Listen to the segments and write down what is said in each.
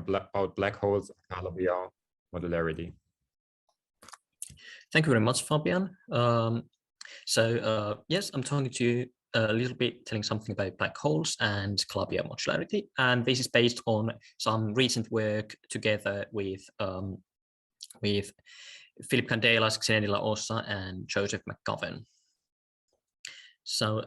about black holes, Calabi-Yau modularity. Thank you very much, Fabian. Yes, I'm talking to you a little bit, telling something about black holes and Calabi-Yau modularity, and this is based on some recent work together with Philip Candelas, Xeni Ossa, and Joseph McGovern. So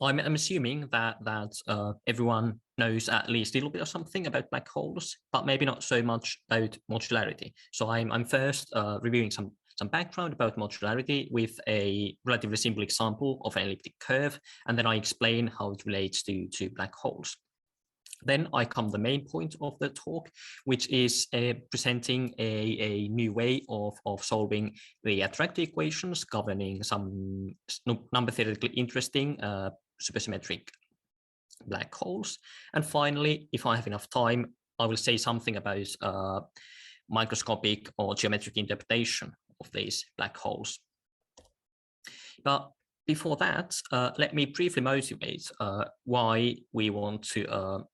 I'm assuming that everyone knows at least a little bit of something about black holes, but maybe not so much about modularity. So I'm first reviewing some background about modularity with a relatively simple example of an elliptic curve, and then I explain how it relates to black holes. Then I come to the main point of the talk, which is presenting a new way of solving the attractor equations governing some number theoretically interesting supersymmetric black holes. And finally, if I have enough time, I will say something about microscopic or geometric interpretation of these black holes. But before that, let me briefly motivate why we want to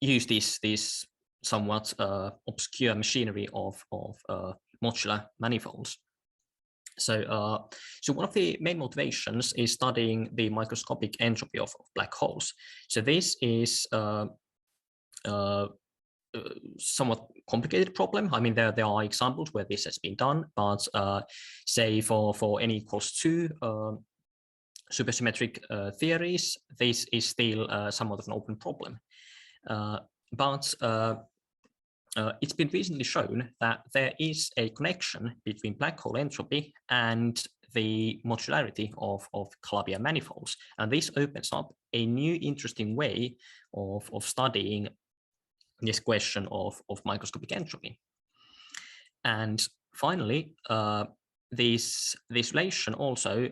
use this somewhat obscure machinery of modular manifolds. So one of the main motivations is studying the microscopic entropy of black holes. So this is somewhat complicated problem. I mean, there are examples where this has been done, but say for n equals 2 supersymmetric theories, this is still somewhat of an open problem. But it's been recently shown that there is a connection between black hole entropy and the modularity of Calabi-Yau manifolds. And this opens up a new interesting way of studying this question of microscopic entropy. And finally, this relation also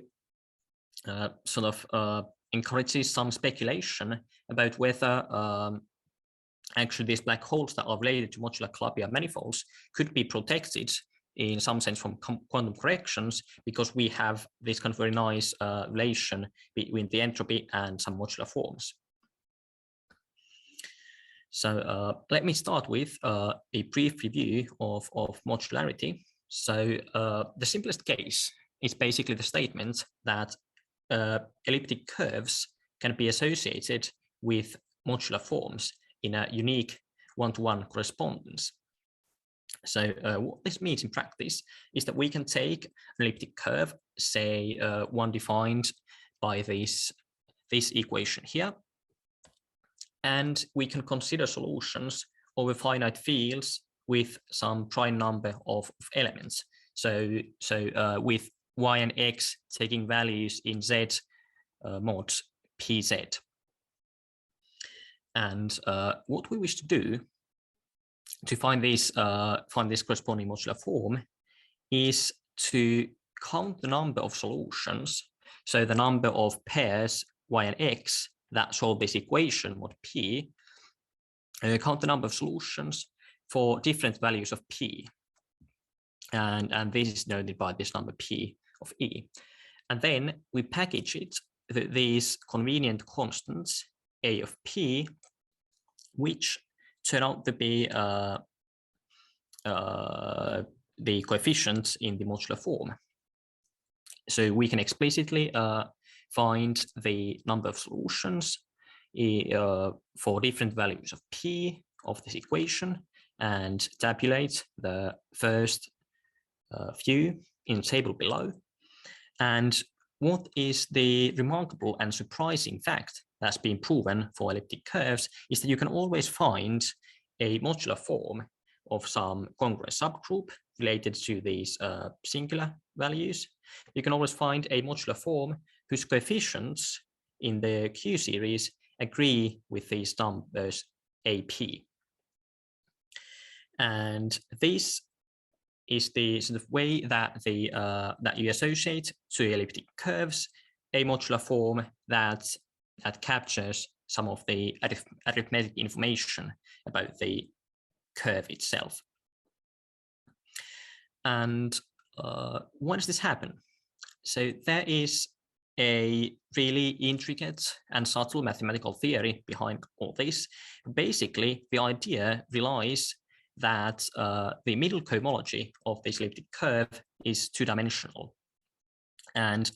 sort of encourages some speculation about whether actually these black holes that are related to modular Calabi-Yau manifolds could be protected in some sense from quantum corrections, because we have this kind of very nice relation between the entropy and some modular forms. So let me start with a brief review of modularity. So the simplest case is basically the statement that elliptic curves can be associated with modular forms in a unique one-to-one correspondence. So what this means in practice is that we can take an elliptic curve, say one defined by this equation here, and we can consider solutions over finite fields with some prime number of elements. So with y and x taking values in z mod pz. And what we wish to do to find this corresponding modular form is to count the number of solutions, so the number of pairs y and x that solve this equation mod p, count the number of solutions for different values of p, and this is denoted by this number p of e, and then we package it these convenient constants a of p, which turn out to be the coefficients in the modular form. So we can explicitly find the number of solutions for different values of p of this equation and tabulate the first few in the table below. And what is the remarkable and surprising fact that's been proven for elliptic curves is that you can always find a modular form of some congruous subgroup related to these singular values. You can always find a modular form whose coefficients in the Q series agree with these numbers AP. And this is the sort of way that that you associate to elliptic curves a modular form that captures some of the arithmetic information about the curve itself. And why does this happen? So there is a really intricate and subtle mathematical theory behind all this. Basically, the idea relies that the middle cohomology of this elliptic curve is two-dimensional, and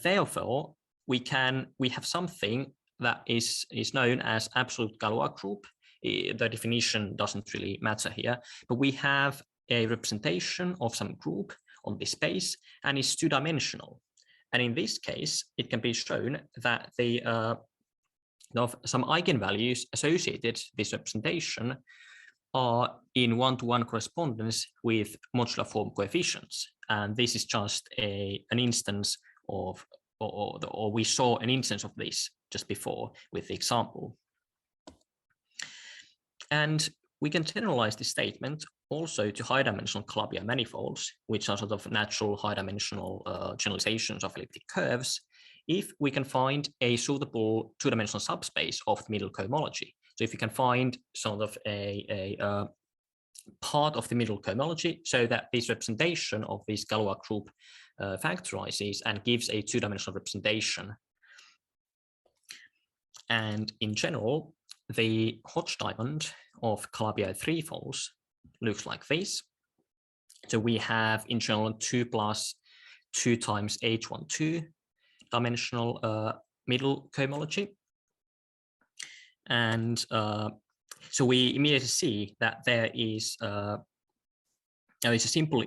therefore we have something that is known as absolute Galois group. The definition doesn't really matter here, but we have a representation of some group on this space, and it's two-dimensional. And in this case, it can be shown that the of some eigenvalues associated with this representation are in one-to-one correspondence with modular form coefficients. And this is just an instance of, or we saw an instance of this just before with the example. And we can generalize this statement also to high-dimensional Calabi-Yau manifolds, which are sort of natural high-dimensional generalizations of elliptic curves, if we can find a suitable two-dimensional subspace of the middle cohomology. So if you can find sort of a part of the middle cohomology so that this representation of this Galois group factorizes and gives a two-dimensional representation. And in general, the Hodge diamond of Calabi-Yau threefolds looks like this. So we have in general 2 plus 2 times H12 dimensional middle cohomology. And so we immediately see that there is a simple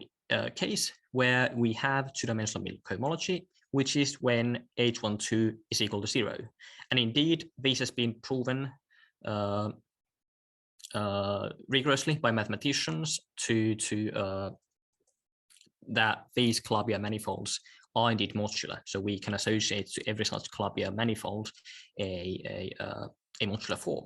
case where we have two-dimensional middle cohomology, which is when H12 is equal to 0. And indeed, this has been proven rigorously by mathematicians that these Calabi-Yau manifolds are indeed modular. So we can associate to every such Calabi-Yau manifold a modular form.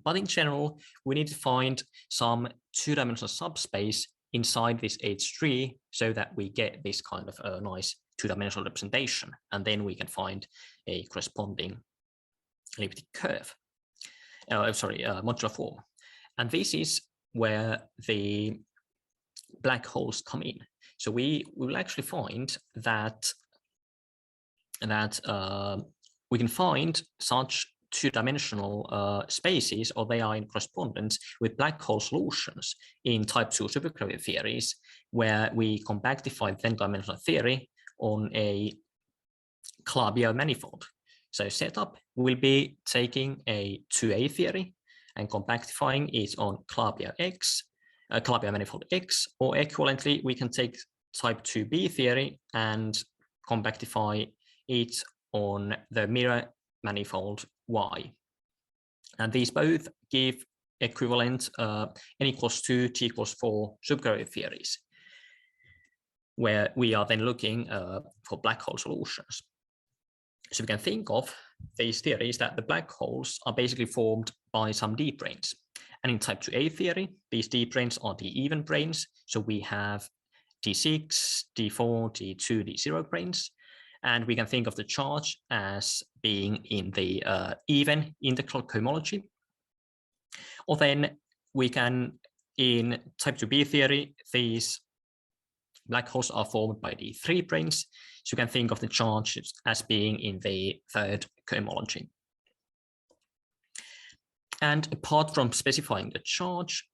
But in general, we need to find some two-dimensional subspace inside this H3 so that we get this kind of a nice two-dimensional representation, and then we can find a corresponding elliptic curve. Modular form. And this is where the black holes come in. So we will actually find that we can find such two-dimensional spaces, or they are in correspondence with black hole solutions in type 2 supergravity theories, where we compactify the n-dimensional theory on a Calabi-Yau manifold. So setup will be taking a 2A theory and compactifying it on Calabi-Yau X, Calabi-Yau manifold X, or equivalently, we can take type 2B theory and compactify it on the mirror manifold Y. And these both give equivalent n equals 2, t equals 4 supergravity theories, where we are then looking for black hole solutions. So we can think of these theories that the black holes are basically formed by some D branes. And in type 2A theory, these D branes are the even branes. So we have D6, D4, D2, D0 branes. And we can think of the charge as being in the even integral cohomology. Or then we can, in type 2B theory, these black holes are formed by the 3 branes. So you can think of the charges as being in the third cohomology. And apart from specifying the charge,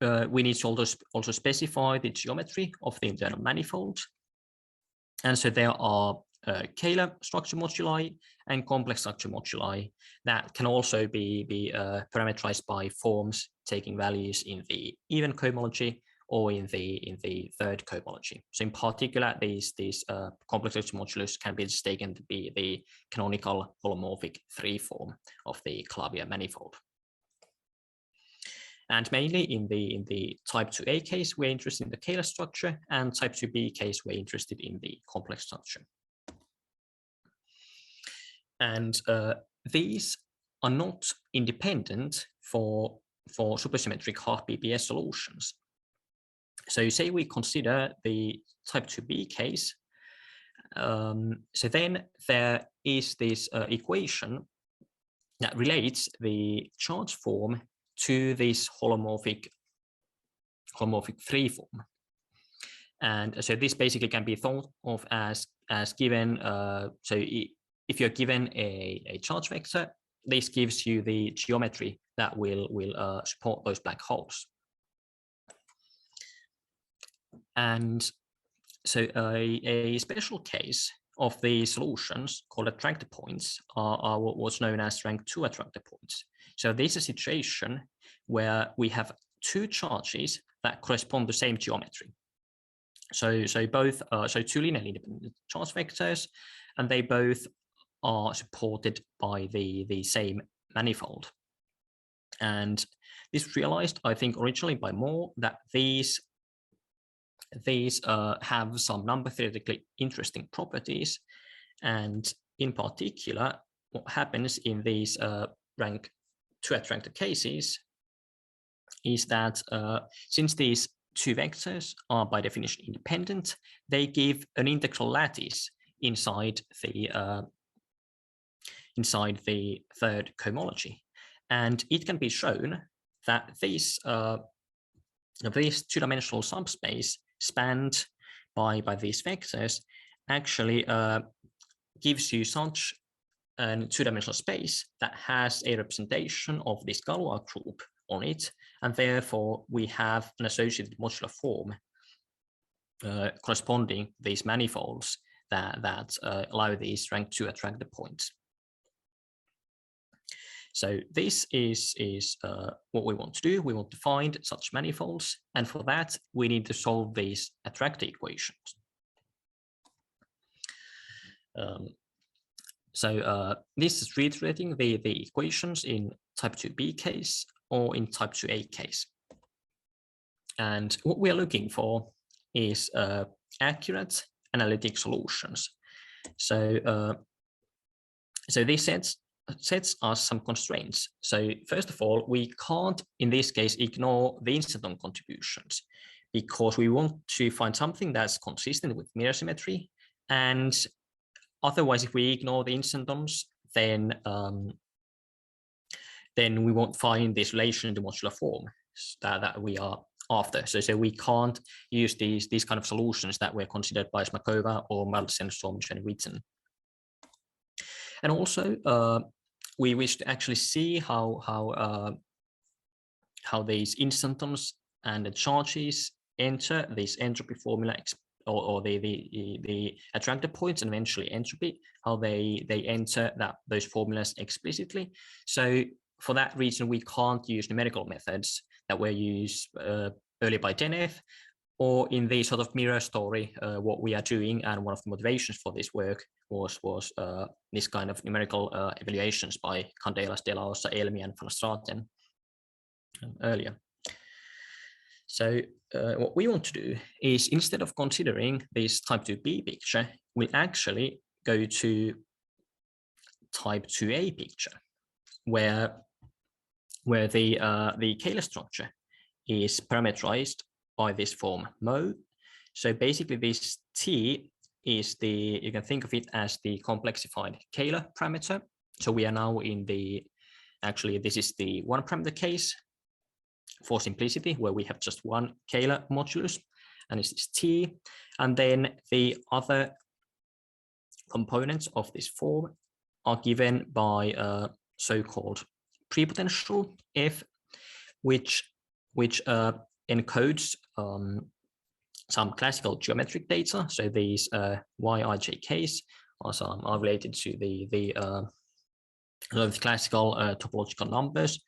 we need to also specify the geometry of the internal manifold. And so there are scalar structure moduli and complex structure moduli that can also be parameterized by forms taking values in the even cohomology or in the third cohomology. So in particular, these complex structure modulus can be taken to be the canonical holomorphic 3 form of the Calabi-Yau manifold. And mainly in the type 2A case, we're interested in the scalar structure, and type 2B case, we're interested in the complex structure. And these are not independent for supersymmetric half BBS solutions. So say we consider the type 2B case, so then there is this equation that relates the charge form to this holomorphic 3 form. And so this basically can be thought of as given. So if you're given a charge vector, this gives you the geometry that will support those black holes. And so a special case of the solutions called attractor points are what's known as rank 2 attractor points. So this is a situation where we have two charges that correspond to the same geometry. So both two linearly independent charge vectors, and they both are supported by the same manifold. And this realized, I think, originally by Moore, that these have some number theoretically interesting properties. And in particular, what happens in these rank 2 attractor cases is that since these two vectors are by definition independent, they give an integral lattice inside the third cohomology. And it can be shown that this two-dimensional subspace spanned by these vectors actually gives you such a two-dimensional space that has a representation of this Galois group on it, and therefore we have an associated modular form corresponding these manifolds that allow these rank 2 attractor points. So this is what we want to do. We want to find such manifolds, and for that we need to solve these attractor equations. This is reiterating the equations in type 2b case or in type 2a case. And what we are looking for is accurate analytic solutions. So this sets us some constraints. So first of all, we can't, in this case, ignore the Instanton contributions, because we want to find something that's consistent with mirror symmetry. And otherwise, if we ignore the Instantons, then we won't find this relation to modular form that we are after. So we can't use these kind of solutions that were considered by Smakova or Madsen, Somch, and Witten. And also, we wish to actually see how these instantons and the charges enter this entropy formula, or the attractor points, and eventually entropy, how they enter those formulas explicitly. So for that reason, we can't use numerical methods that were used earlier by Denef, or in the sort of mirror story, what we are doing, and one of the motivations for this work was this kind of numerical evaluations by Candelas, De La Ossa, Elmi, and Van Straten earlier. So what we want to do is, instead of considering this type 2b picture, we'll actually go to type 2a picture, where the Kähler structure is parameterized by this form Mo. So basically this T is you can think of it as the complexified Kähler parameter. So we are now in actually this is the one parameter case for simplicity, where we have just one Kähler modulus, and it's this T. And then the other components of this form are given by a so-called prepotential F, which encodes some classical geometric data. So these YIJKs are related to the classical topological numbers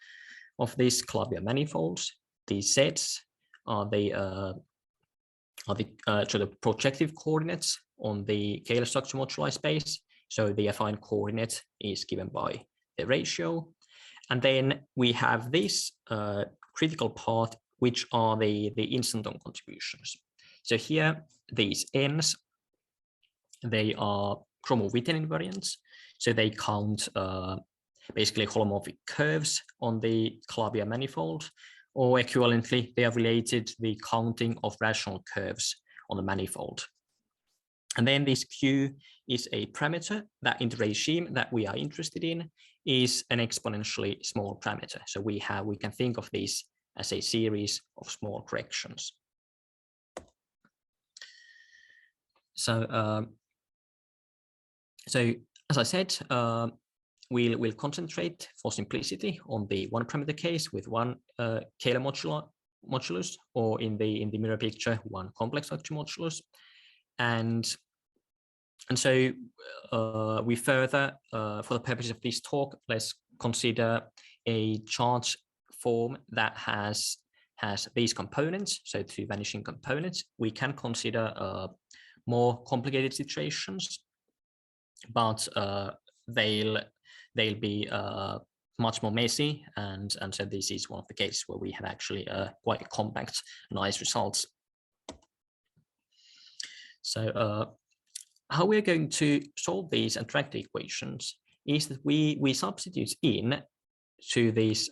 of these Calabi-Yau manifolds. These sets are the projective coordinates on the Kähler structure moduli space. So the affine coordinate is given by the ratio. And then we have this critical part, which are the Instanton contributions. So here, these N's, they are Chromo-Witten invariants. So they count basically holomorphic curves on the Calabi-Yau manifold, or equivalently, they are related to the counting of rational curves on the manifold. And then this Q is a parameter that, in the regime that we are interested in, is an exponentially small parameter. So we can think of these as a series of small corrections. So as I said, we'll concentrate for simplicity on the one parameter case with one Calabi-Yau modulus, or in the mirror picture, one complex structure modulus. And so we further, for the purpose of this talk, let's consider a charge form that has these components, so two vanishing components. We can consider more complicated situations, but they'll be much more messy, and so this is one of the cases where we have actually quite compact, nice results. So how we're going to solve these attractor equations is that we substitute in to this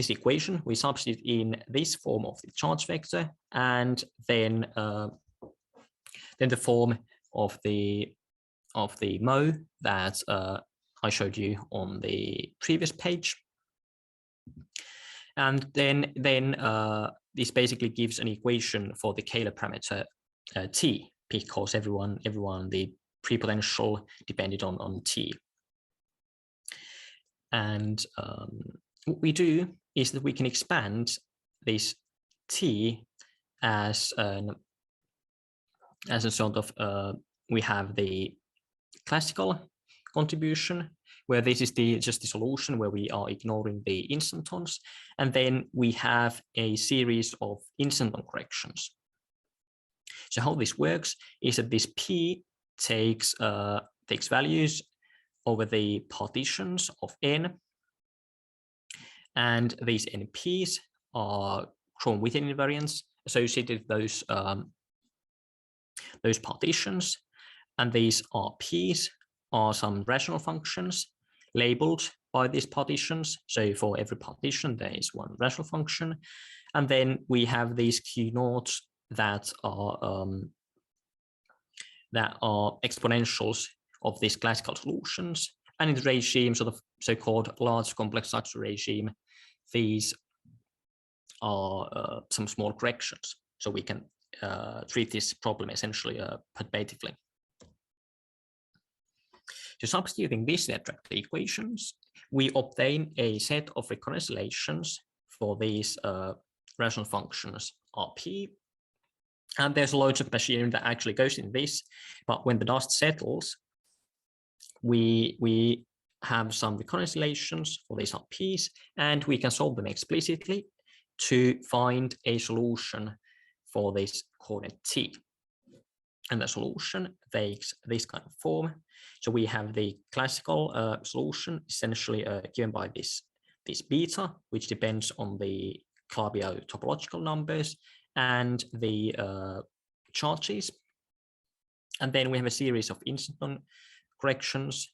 equation, we substitute in this form of the charge vector, and then the form of the Mo that I showed you on the previous page. And then this basically gives an equation for the Calabi parameter T, because everyone the pre-potential depended on T. And what we do is that we can expand this T as a sort of we have the classical contribution, where this is just the solution where we are ignoring the instantons, and then we have a series of instanton corrections. So how this works is that this P takes values over the partitions of n, and these NPs are chrome-Witten invariants associated with those partitions, and these RPs are some rational functions labeled by these partitions. So for every partition, there is one rational function, and then we have these Q naughts that are exponentials of these classical solutions. And in the regime, sort of so-called large complex structure regime, these are some small corrections. So we can treat this problem essentially perturbatively. So substituting these attractor equations, we obtain a set of recurrence relations for these rational functions Rp. And there's loads of machinery that actually goes in this, but when the dust settles, we have some recurrence relations for these Rps, and we can solve them explicitly to find a solution for this coordinate T. And the solution takes this kind of form. So we have the classical solution essentially given by this beta, which depends on the Calabi-Yau topological numbers and the charges. And then we have a series of instanton corrections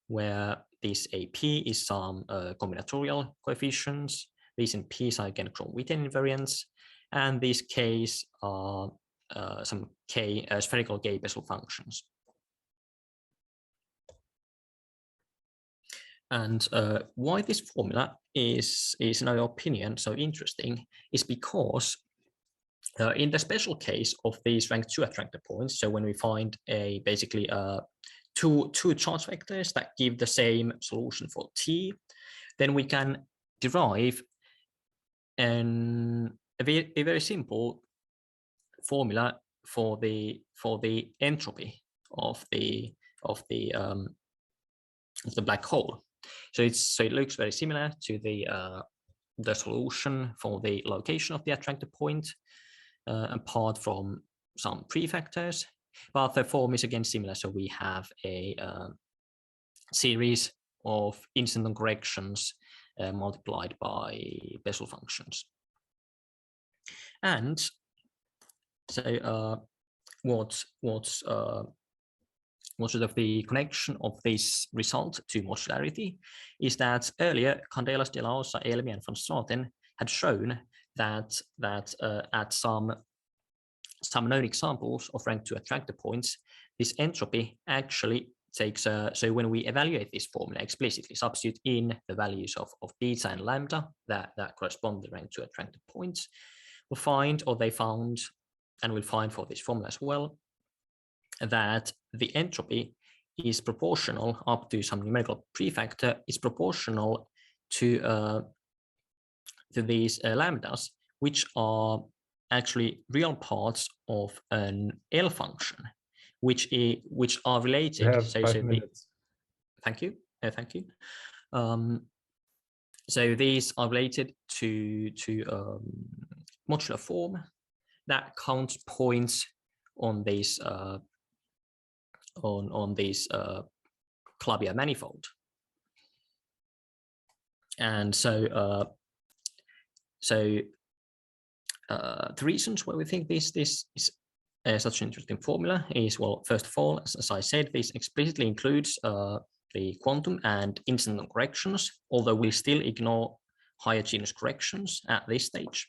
where this AP is some combinatorial coefficients. These NPs are again chrome-Witten invariants, and these Ks are some spherical K Bessel functions. And why this formula is in our opinion so interesting is because in the special case of these rank 2 attractor points, so when we find basically two charge vectors that give the same solution for T, then we can derive a very simple formula for the entropy of the black hole. So it looks very similar to the solution for the location of the attractor point, apart from some prefactors, but the form is again similar. So we have a series of instanton corrections multiplied by Bessel functions. And so what's sort of the connection of this result to modularity is that earlier Candelas, de la Osa, Elmi, and van Straten had shown that at some known examples of rank 2 attractor points, this entropy actually takes so when we evaluate this formula explicitly, substitute in the values of beta and lambda that correspond to the rank 2 attractor points, we'll find, or they found, and we'll find for this formula as well, that the entropy is proportional up to some numerical prefactor is proportional to these lambdas, which are actually real parts of an L function, which are related. You have 5 minutes. Thank you. Thank you. So these are related to modular form that counts points on these Calabi-Yau manifold. And so the reasons why we think this is such an interesting formula is, well, first of all, as I said, this explicitly includes the quantum and Instanton corrections, although we still ignore higher genus corrections at this stage.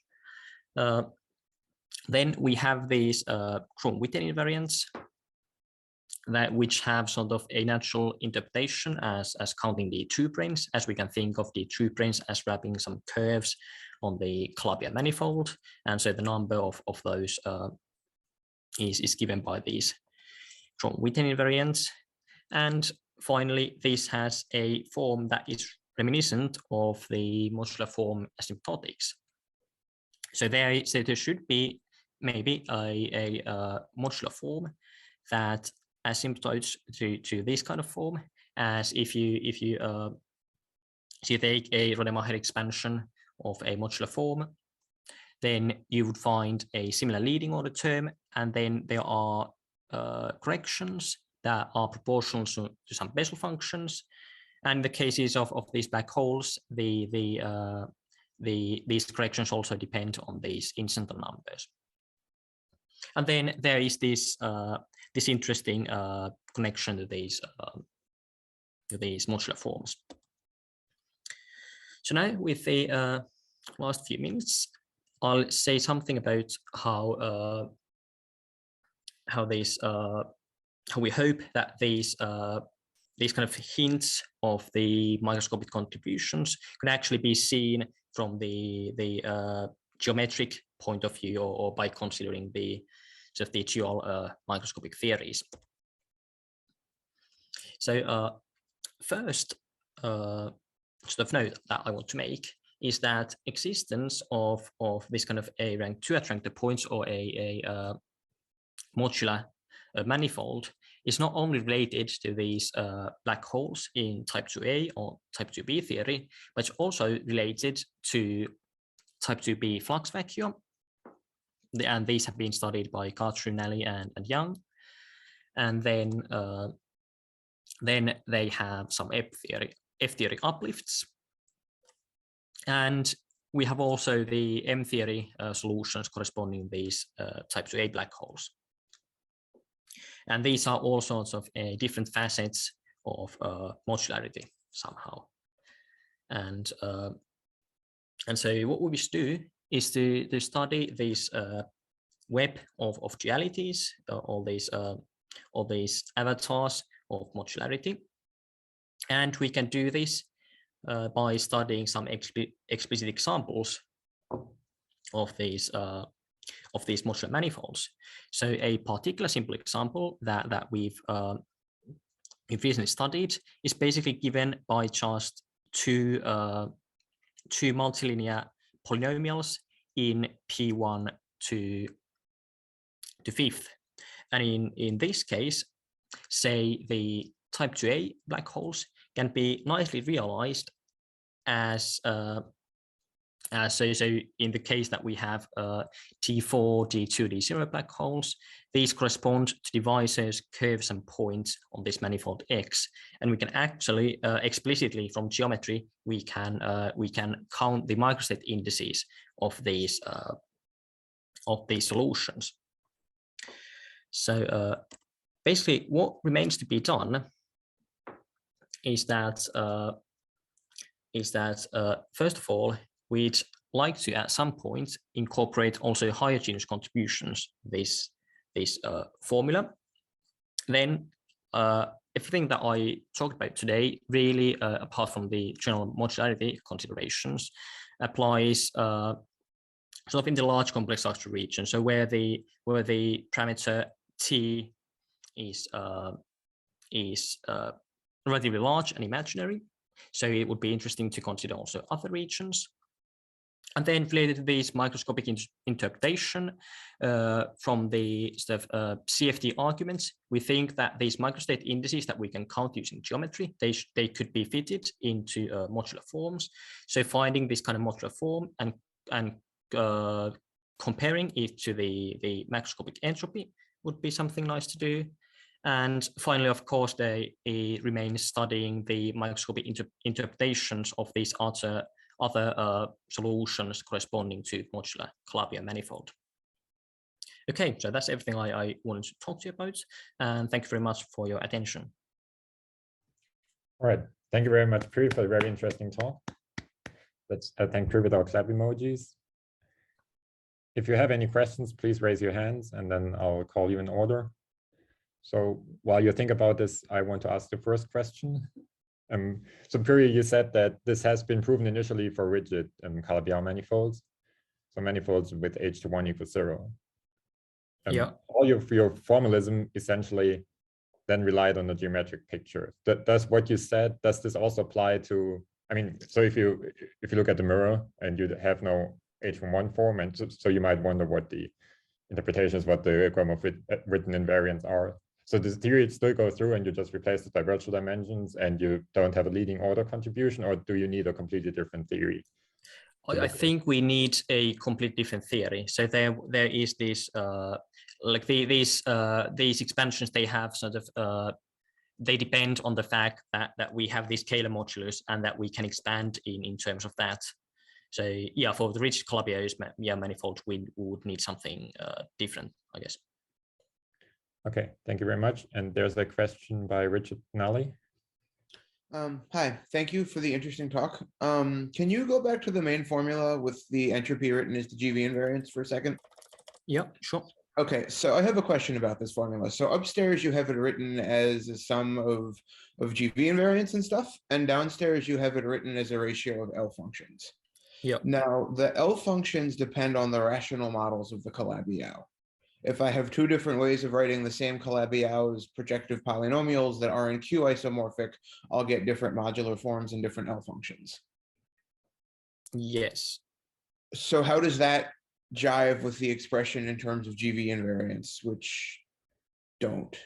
Then we have these Cron-Witten invariants which have sort of a natural interpretation as counting the two branes, as we can think of the two branes as wrapping some curves on the Calabi-Yau manifold, and so the number of those is given by these Cron-Witten invariants. And finally, this has a form that is reminiscent of the modular form asymptotics. So there should be maybe a modular form that asymptotes to this kind of form, as if you take a Rodemacher expansion of a modular form, then you would find a similar leading order term, and then there are corrections that are proportional to some Bessel functions. And in the cases of these black holes, these corrections also depend on these Instanton numbers. And then there is this interesting connection to these modular forms. So now, with the last few minutes, I'll say something about how we hope that these kind of hints of the microscopic contributions can actually be seen from the geometric point of view, or by considering the sort of the dual microscopic theories. So first sort of note that I want to make is that existence of this kind of a rank 2 attractor points, or a modular manifold, is not only related to these black holes in type 2a or type 2b theory, but it's also related to type 2b flux vacuum. And these have been studied by Carter, Nally, and Young. And then they have some F theory uplifts. And we have also the M theory solutions corresponding to these type 2a black holes. And these are all sorts of different facets of modularity somehow. And so what we wish to do is to study this web of dualities, all these avatars of modularity. And we can do this by studying some explicit examples of these modular manifolds. So a particular simple example that we've recently studied is basically given by just two multilinear polynomials in P1 to 5th. And in this case, say the type 2a black holes can be nicely realized as so in the case that we have T4, D2, D0 black holes, these correspond to divisors, curves, and points on this manifold X, and we can actually explicitly from geometry we can count the microstate indices of these solutions. So basically, what remains to be done is that first of all, we'd like to at some point incorporate also higher genus contributions this formula. Then everything that I talked about today really, apart from the general modularity considerations, applies sort of in the large complex structure region. So where the parameter T is relatively large and imaginary. So it would be interesting to consider also other regions. And then related to this microscopic interpretation from the sort of CFD arguments, we think that these microstate indices that we can count using geometry, they could be fitted into modular forms. So finding this kind of modular form and comparing it to the macroscopic entropy would be something nice to do. And finally, of course, they remain studying the microscopic interpretations of these other solutions corresponding to modular Calabi-Yau manifold. Okay, so that's everything I wanted to talk to you about, and thank you very much for your attention. All right, thank you very much, Pyry, for a very interesting talk. Let's thank Pyry with our clap emojis. If you have any questions, please raise your hands, and then I'll call you in order. So while you think about this, I want to ask the first question. So Pyry, you said that this has been proven initially for rigid Calabi-Yau manifolds, so manifolds with h to 1 equals 0. Yeah. All your formalism essentially then relied on the geometric picture. Does what you said, does this also apply to, I mean, so if you look at the mirror and you have no h from 1 form, and so you might wonder what the interpretations, what the grammar of written invariants are. So this theory still goes through and you just replace it by virtual dimensions and you don't have a leading order contribution, or do you need a completely different theory? I think we need a completely different theory. So there is this like these expansions, they have sort of they depend on the fact that we have these scalar modulus and that we can expand in terms of that. So yeah, for the rigid Calabi-Yau manifold, we would need something different, I guess. Okay, thank you very much. And there's a question by Richard Nally. Hi, thank you for the interesting talk. Can you go back to the main formula with the entropy written as the GV invariance for a second? Yeah, sure. Okay, so I have a question about this formula. So upstairs you have it written as a sum of GV invariants and stuff, and downstairs you have it written as a ratio of L functions. Yeah. Now the L functions depend on the rational models of the Calabi-Yau. If I have two different ways of writing the same Calabi-Yau as projective polynomials that are in Q isomorphic, I'll get different modular forms and different L functions. Yes. So how does that jive with the expression in terms of GV invariance, which don't?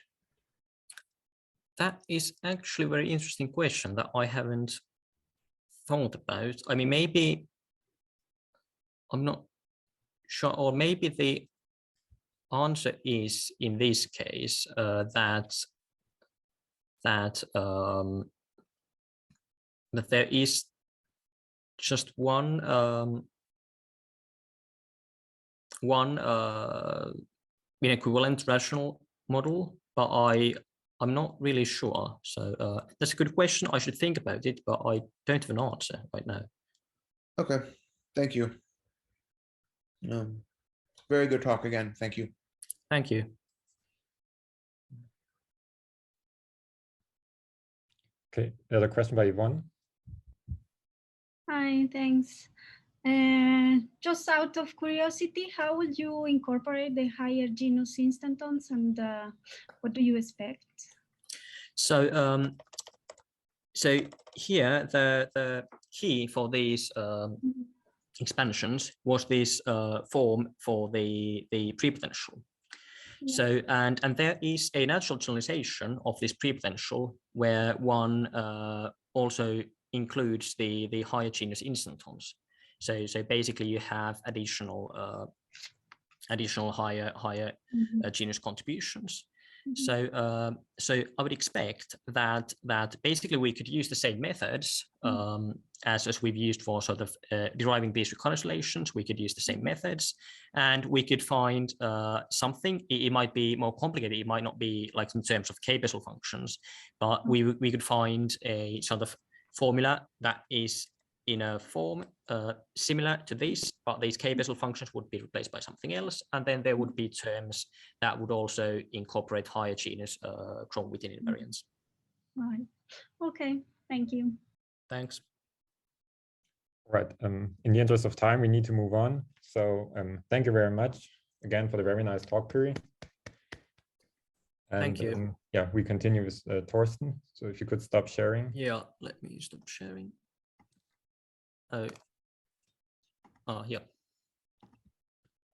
That is actually a very interesting question that I haven't thought about. I mean, maybe I'm not sure, or maybe the answer is in this case that there is just one equivalent rational model, but I'm not really sure. So that's a good question. I should think about it, but I don't have an answer right now. Okay, thank you. Very good talk again. Thank you. Thank you. Okay, another question by Yvonne. Hi, thanks. Just out of curiosity, how would you incorporate the higher genus instantons, and what do you expect? So, so here the key for these expansions was this form for the prepotential. Yeah. So and there is a natural generalization of this prepotential where one also includes the higher genus instantons. So basically you have additional higher genus contributions. So I would expect that basically we could use the same methods as we've used for sort of deriving these recurrence relations. We could use the same methods, and we could find something. It might be more complicated. It might not be like in terms of k-Bessel functions, but we could find a sort of formula that is in a form similar to this, but these k-Bessel functions would be replaced by something else, and then there would be terms that would also incorporate higher genus chrome-within invariants. Right. Okay. Thank you. Thanks. Right. In the interest of time, we need to move on. So thank you very much again for the very nice talk, Pyry. And, Thank you. yeah, we continue with Torsten. So if you could stop sharing. Yeah, let me stop sharing. Oh, yeah.